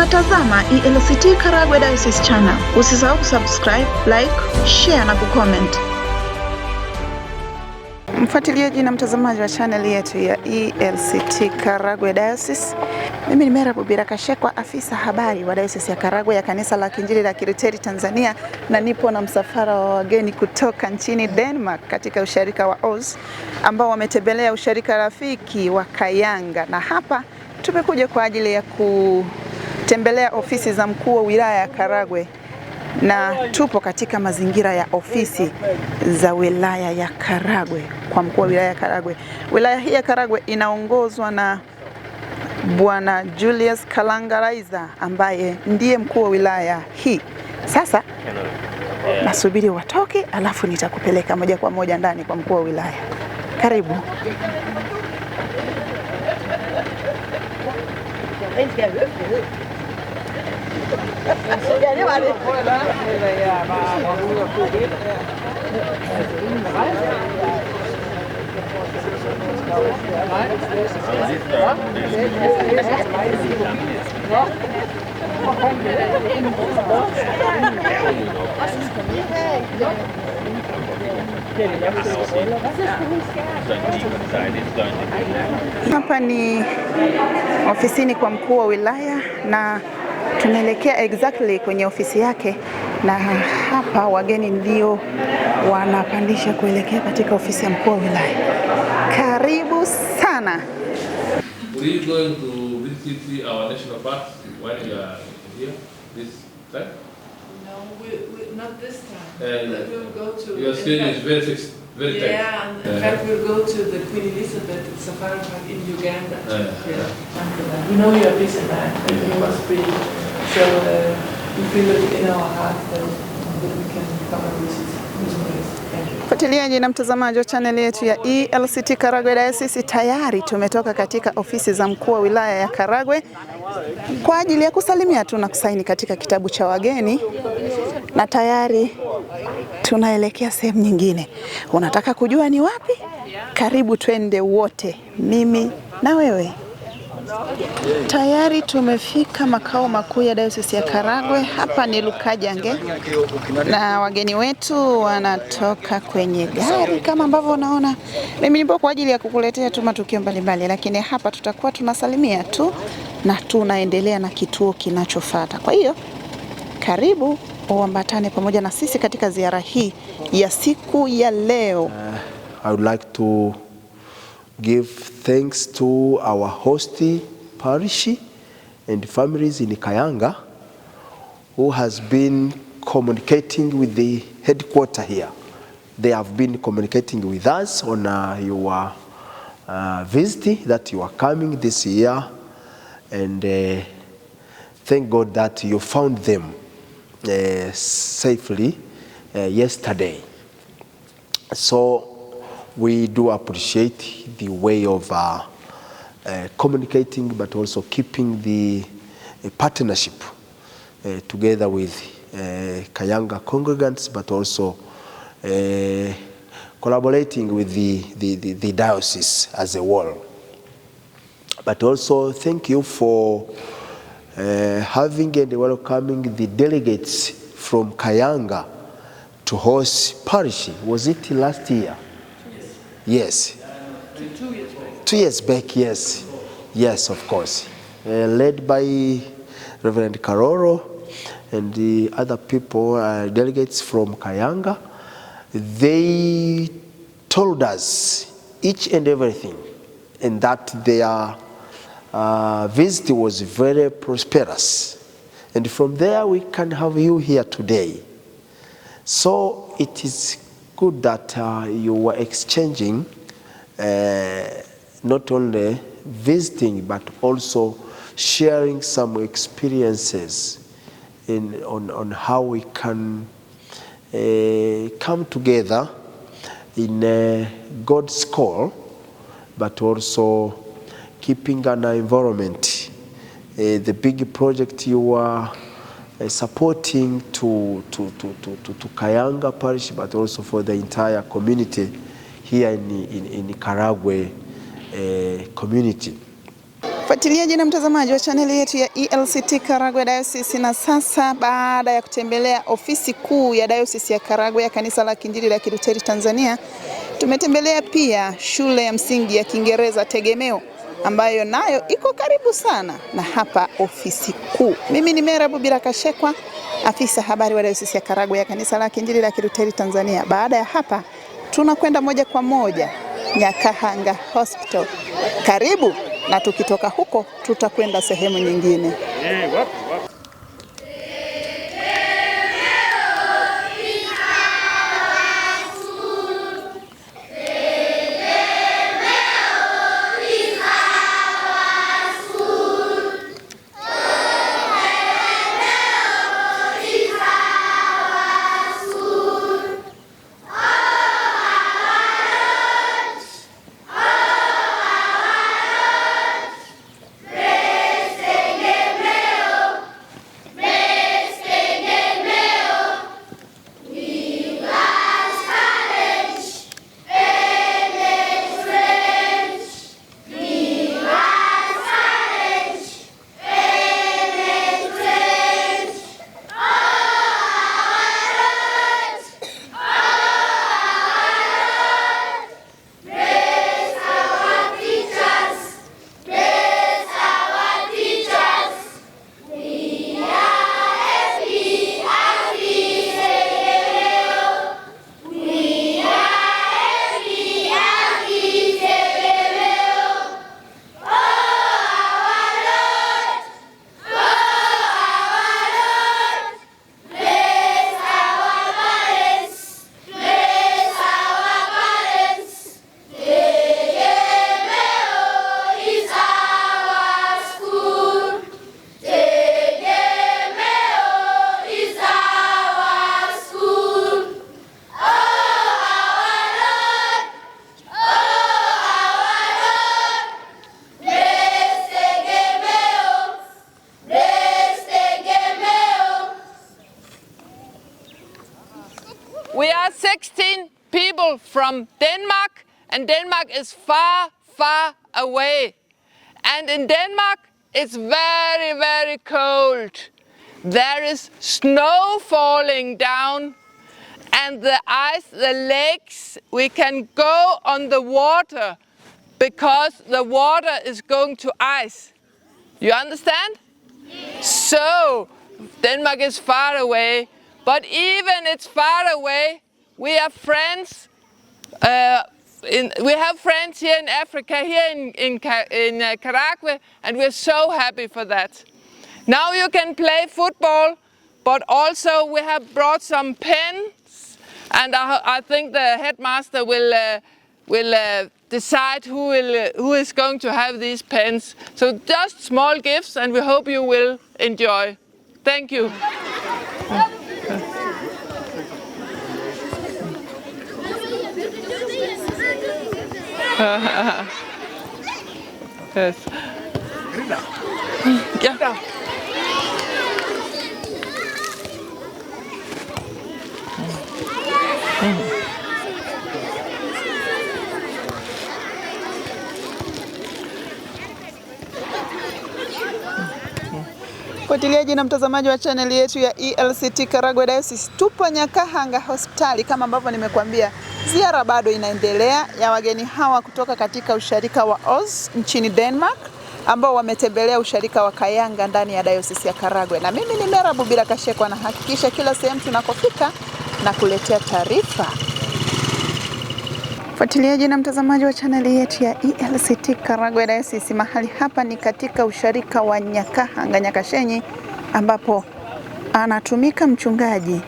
Unatazama ELCT Karagwe Diocese Channel. Usisahau kusubscribe, like, share na kucomment. Mfuatiliaji na mtazamaji wa channel yetu ya ELCT Karagwe Diocese. Mimi ni Mera Bubira Kashekwa, afisa habari wa Diocese ya Karagwe ya Kanisa la Kiinjili la Kilutheri Tanzania, na nipo na msafara wa wageni kutoka nchini Denmark katika usharika wa Oz ambao wametembelea usharika rafiki wa Kayanga, na hapa tumekuja kwa ajili ya kutembelea ofisi za mkuu wa wilaya ya Karagwe, na tupo katika mazingira ya ofisi za wilaya ya Karagwe kwa mkuu wa wilaya ya Karagwe. Wilaya hii ya Karagwe inaongozwa na Bwana Julius Kalangaraiza ambaye ndiye mkuu wa wilaya hii. Sasa nasubiri watoke, alafu nitakupeleka moja kwa moja ndani kwa mkuu wa wilaya. Karibu. Hapa ni ofisini kwa mkuu wa wilaya na tunaelekea exactly kwenye ofisi yake, na hapa wageni ndio wanapandisha kuelekea katika ofisi ya mkuu wa wilaya. Karibu sana. We are going to visit our national parks while you are here this time? No, we not this time. We'll go to. Your stay is very tight. Yeah, and in fact we'll go to the Queen Elizabeth Safari Park in Uganda. We know you are busy, man, and you must be. So we feel it in our heart that we can come and visit this place. Fuatiliaji na mtazamaji wa channel yetu ya ELCT Karagwe Diocese, tayari tumetoka katika ofisi za mkuu wa wilaya ya Karagwe kwa ajili ya kusalimia tu na kusaini katika kitabu cha wageni, na tayari tunaelekea sehemu nyingine. Unataka kujua ni wapi? Karibu twende wote, mimi na wewe. Tayari tumefika makao makuu ya Diocese ya Karagwe. Hapa ni Lukajange na wageni wetu wanatoka kwenye gari kama ambavyo unaona. Mimi nipo kwa ajili ya kukuletea tu matukio mbalimbali, lakini hapa tutakuwa tunasalimia tu na tunaendelea na kituo kinachofuata. Kwa hiyo karibu uambatane pamoja na sisi katika ziara hii ya siku ya leo. I would like to give thanks to our host parish and families in Kayanga who has been communicating with the headquarters here. They have been communicating with us on your visit that you are coming this year, and thank God that you found them safely yesterday. So we do appreciate the way of communicating, but also keeping the partnership together with Kayanga congregants, but also collaborating with the diocese as a whole. But also thank you for having and welcoming the delegates from Kayanga to host parish. Was it last year? Yes. 2 years back. 2 years back, yes. Yes, of course. Led by Reverend Karoro and the other people, delegates from Kayanga. They told us each and everything, and that their visit was very prosperous. And from there we can have you here today. So it is good that you were exchanging, not only visiting but also sharing some experiences on how we can come together in God's call, but also keeping an environment. The big project you are supporting to Kayanga Parish, but also for the entire community here in Karagwe community. Fuatiliaji na mtazamaji wa chaneli yetu ya ELCT Karagwe Diocese, na sasa baada ya kutembelea ofisi kuu ya Diocese ya Karagwe ya Kanisa la Kiinjili la Kilutheri Tanzania, tumetembelea pia shule ya msingi ya Kiingereza Tegemeo ambayo nayo iko karibu sana na hapa ofisi kuu. Mimi ni Mera Bubira Kashekwa, afisa habari wa Diocese ya Karagwe ya Kanisa la Kiinjili la Kilutheri Tanzania. Baada ya hapa tunakwenda moja kwa moja Nyakahanga Hospital. Karibu, na tukitoka huko tutakwenda sehemu nyingine. We are 16 people from Denmark, and Denmark is far, far away. And in Denmark, it's very, very cold. There is snow falling down, and the ice, the lakes, we can go on the water because the water is going to ice. You understand? So, Denmark is far away. But even it's far away, we are friends. We have friends here in Africa, here in Karagwe, and we're so happy for that. Now you can play football, but also we have brought some pens, and I think the headmaster will decide who is going to have these pens. So just small gifts, and we hope you will enjoy. Thank you. Yes. Yeah. Fuatiliaji na mtazamaji wa chaneli yetu ya ELCT Karagwe Diocese, tupo Nyakahanga hospitali. Kama ambavyo nimekuambia, ziara bado inaendelea ya wageni hawa kutoka katika usharika wa Oz nchini Denmark, ambao wametembelea usharika wa Kayanga ndani ya Diocese ya Karagwe. Na mimi ni Mera Bubira Kashekwa, na hakikisha kila sehemu tunakofika na kuletea taarifa. Fuatiliaji na mtazamaji wa chaneli yetu ya ELCT Karagwe Diocese, mahali hapa ni katika usharika wa Nyakahanga Nyakashenyi, ambapo anatumika mchungaji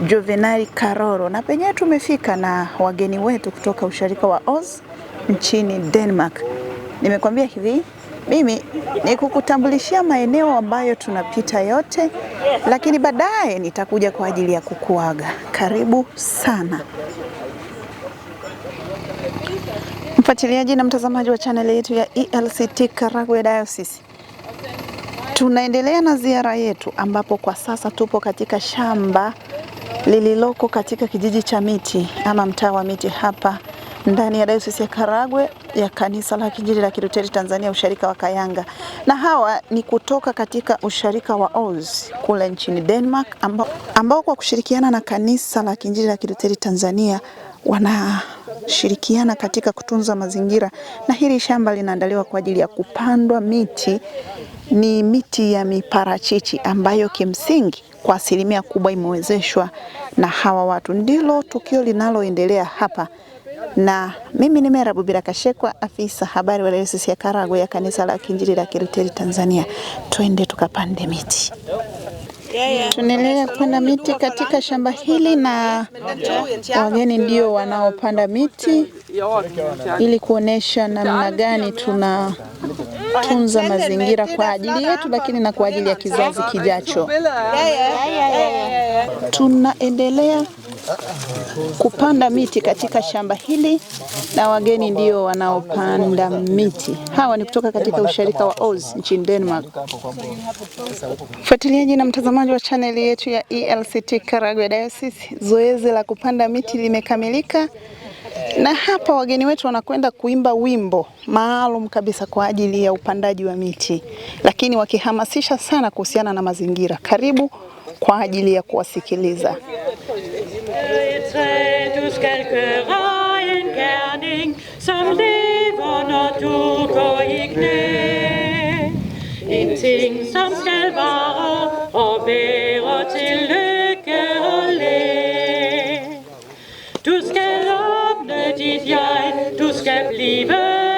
Juvenal Karoro, na penyewe tumefika na wageni wetu kutoka usharika wa Oz nchini Denmark. Nimekwambia hivi, mimi ni kukutambulishia maeneo ambayo tunapita yote, lakini baadaye nitakuja kwa ajili ya kukuaga. Karibu sana. Mfuatiliaji na mtazamaji wa chaneli yetu ya ELCT Karagwe Diocese, tunaendelea na ziara yetu, ambapo kwa sasa tupo katika shamba lililoko katika kijiji cha Miti ama mtaa wa Miti hapa ndani ya Dayosisi ya Karagwe ya Kanisa la Kiinjili la Kilutheri Tanzania, usharika wa Kayanga. Na hawa ni kutoka katika usharika wa Oz kule nchini Denmark, ambao kwa kushirikiana na Kanisa la Kiinjili la Kilutheri Tanzania wanashirikiana katika kutunza mazingira, na hili shamba linaandaliwa kwa ajili ya kupandwa miti. Ni miti ya miparachichi ambayo kimsingi kwa asilimia kubwa imewezeshwa na hawa watu. Ndilo tukio linaloendelea hapa, na mimi ni Mera Bubira Kashekwa, afisa habari wa Dayosisi ya Karagwe ya Kanisa la Kiinjili la Kilutheri Tanzania. Twende tukapande miti. Tunaendelea kupanda miti katika shamba hili, na wageni ndio wanaopanda miti ili kuonesha namna gani tunatunza mazingira kwa ajili yetu, lakini na kwa ajili ya kizazi kijacho. Tunaendelea kupanda miti katika shamba hili, na wageni ndio wanaopanda miti. Hawa ni kutoka katika usharika wa Oz nchini Denmark. Fuatiliaji na mtazamaji wa channel yetu ya ELCT Karagwe Diocese, zoezi la kupanda miti limekamilika, na hapa wageni wetu wanakwenda kuimba wimbo maalum kabisa kwa ajili ya upandaji wa miti, lakini wakihamasisha sana kuhusiana na mazingira. Karibu kwa ajili ya kuwasikiliza. Du skal gøre en gerning, som lever når du går i knæ. En ting, som skal vare og være til lykke og læ. Du skal åbne dit jeg, du skal blive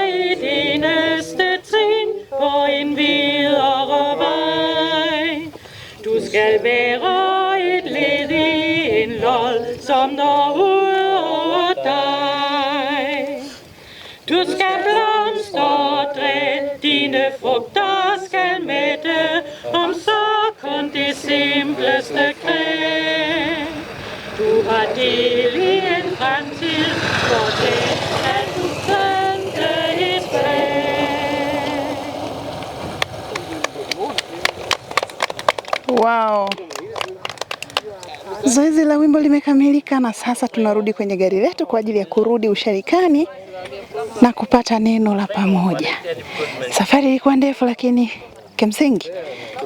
et eneste trin på en videre vej. Du skal være et led i en lod, som når ud over dig. Du skal blomstre og dræ, dine frugter skal mætte, om så kun det simpleste kræv. Du har del i en fremtid, for det at du plante et træ. Wow. Zoezi la wimbo limekamilika, na sasa tunarudi kwenye gari letu kwa ajili ya kurudi usharikani na kupata neno la pamoja. Safari ilikuwa ndefu, lakini kimsingi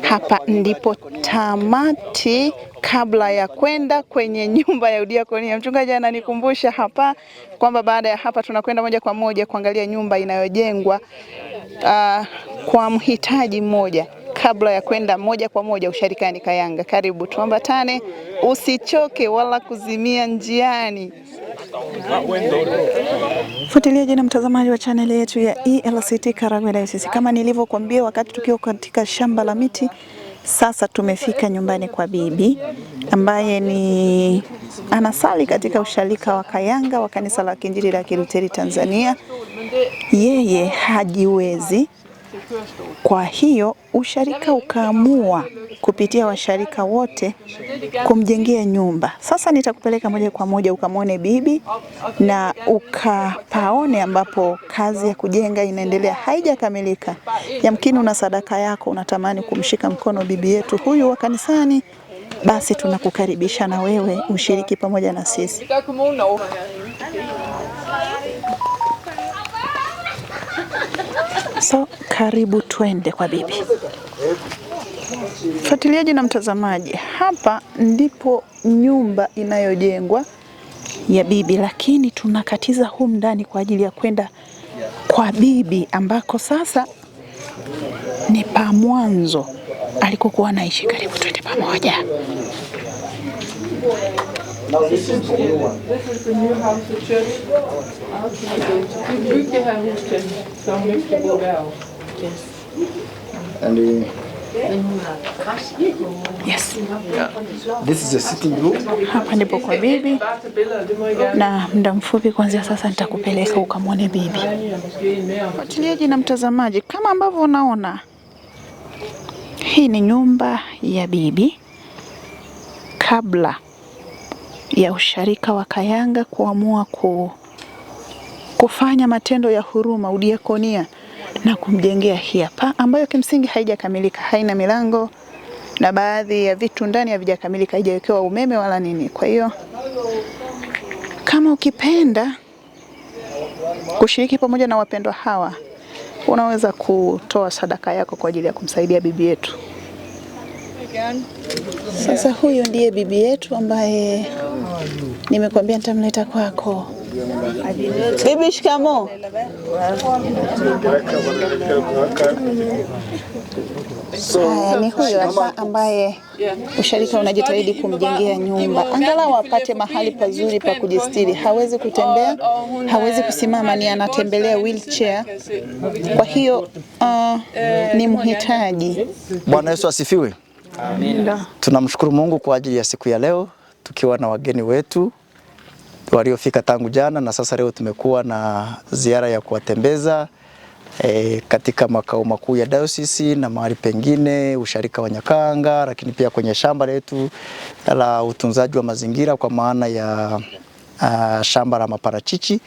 hapa ndipo tamati kabla ya kwenda kwenye nyumba ya udiakonia. Mchungaji ananikumbusha hapa kwamba baada ya hapa tunakwenda moja kwa moja kuangalia nyumba inayojengwa kwa mhitaji mmoja, kabla ya kwenda moja kwa moja usharikani Kayanga. Karibu tuambatane, usichoke wala kuzimia njiani. Fuatiliaji na mtazamaji wa channel yetu ya ELCT Karagwe Diocese, kama nilivyokuambia wakati tukiwa katika shamba la miti, sasa tumefika nyumbani kwa bibi ambaye ni anasali katika usharika wa Kayanga wa Kanisa la Kiinjili la Kilutheri Tanzania. Yeye hajiwezi, kwa hiyo usharika ukaamua kupitia washarika wote kumjengea nyumba. Sasa nitakupeleka moja kwa moja ukamwone bibi na ukapaone ambapo kazi ya kujenga inaendelea, haijakamilika. Yamkini una sadaka yako, unatamani kumshika mkono bibi yetu huyu wa kanisani, basi tunakukaribisha na wewe ushiriki pamoja na sisi. So, karibu twende kwa bibi. Fuatiliaji na mtazamaji, hapa ndipo nyumba inayojengwa ya bibi, lakini tunakatiza humu ndani kwa ajili ya kwenda kwa bibi ambako sasa ni pa mwanzo alikokuwa anaishi. Karibu twende pamoja. This is the new house, the church. Vi bygger her hus til, så hun ikke skal bo derovre. And Yes. this is a sitting room. Hapa ndipo kwa bibi, na muda mfupi kuanzia sasa nitakupeleka ukamwone bibi. Fuatiliaji na mtazamaji, kama ambavyo unaona, hii ni nyumba ya bibi kabla ya usharika wa Kayanga kuamua kufanya matendo ya huruma, udiakonia, na kumjengea hii hapa ambayo kimsingi haijakamilika, haina milango na baadhi ya vitu ndani havijakamilika, haijawekewa umeme wala nini. Kwa hiyo kama ukipenda kushiriki pamoja na wapendwa hawa, unaweza kutoa sadaka yako kwa ajili ya kumsaidia bibi yetu. Sasa huyu ndiye bibi yetu ambaye nimekwambia nitamleta kwako. Bibi, shikamo. Ni huyo hapa ambaye usharika unajitahidi kumjengea nyumba, angalau apate mahali pazuri pa kujistiri. Hawezi kutembea, hawezi kusimama, ni anatembelea wheelchair. Kwa hiyo ni mhitaji. Bwana Yesu asifiwe. Amen. Tunamshukuru Mungu kwa ajili ya siku ya leo, tukiwa na wageni wetu waliofika tangu jana, na sasa leo tumekuwa na ziara ya kuwatembeza katika makao makuu ya diocese na mahali pengine usharika wa Nyakanga, lakini pia kwenye shamba letu la utunzaji wa mazingira kwa maana ya shamba la maparachichi.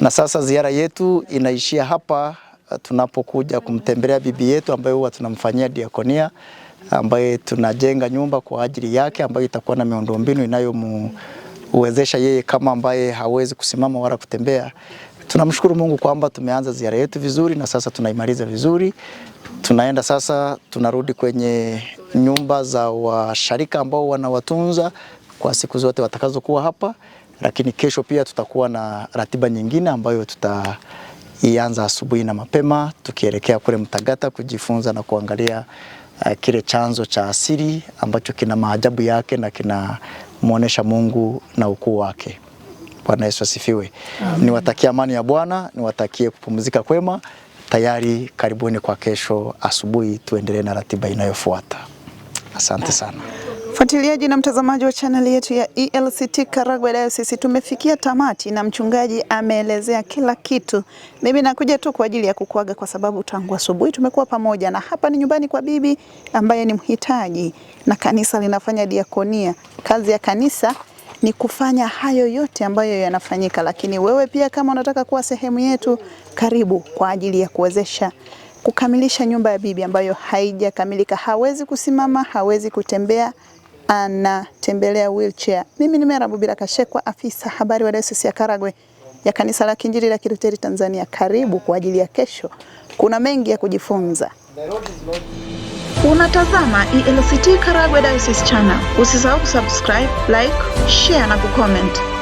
Na sasa ziara yetu inaishia hapa tunapokuja kumtembelea bibi yetu ambaye huwa tunamfanyia diakonia, ambaye tunajenga nyumba kwa ajili yake ambayo itakuwa na miundombinu inayomwezesha yeye kama ambaye hawezi kusimama wala kutembea. Tunamshukuru Mungu kwamba tumeanza ziara yetu vizuri na sasa tunaimaliza vizuri. Tunaenda sasa, tunarudi kwenye nyumba za washarika ambao wanawatunza kwa siku zote watakazokuwa hapa, lakini kesho pia tutakuwa na ratiba nyingine ambayo tutaianza asubuhi na mapema tukielekea kule Mtagata kujifunza na kuangalia kile chanzo cha asili ambacho kina maajabu yake na kinamuonesha Mungu na ukuu wake. Bwana Yesu asifiwe. Niwatakie amani ya Bwana, niwatakie kupumzika kwema. Tayari karibuni kwa kesho asubuhi tuendelee na ratiba inayofuata. Asante sana. Fuatiliaji na mtazamaji wa channel yetu ya ELCT Karagwe Diocese, tumefikia tamati na mchungaji ameelezea kila kitu. Mimi nakuja tu kwa ajili ya kukuaga kwa sababu tangu asubuhi tumekuwa pamoja, na hapa ni nyumbani kwa bibi ambaye ni mhitaji na kanisa linafanya diakonia. Kazi ya kanisa ni kufanya hayo yote ambayo yanafanyika, lakini wewe pia kama unataka kuwa sehemu yetu, karibu kwa ajili ya kuwezesha kukamilisha nyumba ya bibi ambayo haijakamilika. Hawezi kusimama, hawezi kutembea, anatembelea wheelchair. Mimi ni Mera Bubira Kashekwa, afisa habari wa Diocese ya Karagwe ya Kanisa la Kiinjili la Kilutheri Tanzania. Karibu kwa ajili ya kesho. Kuna mengi ya kujifunza. Unatazama ELCT Karagwe Diocese channel. Usisahau kusubscribe, like, share na kucomment.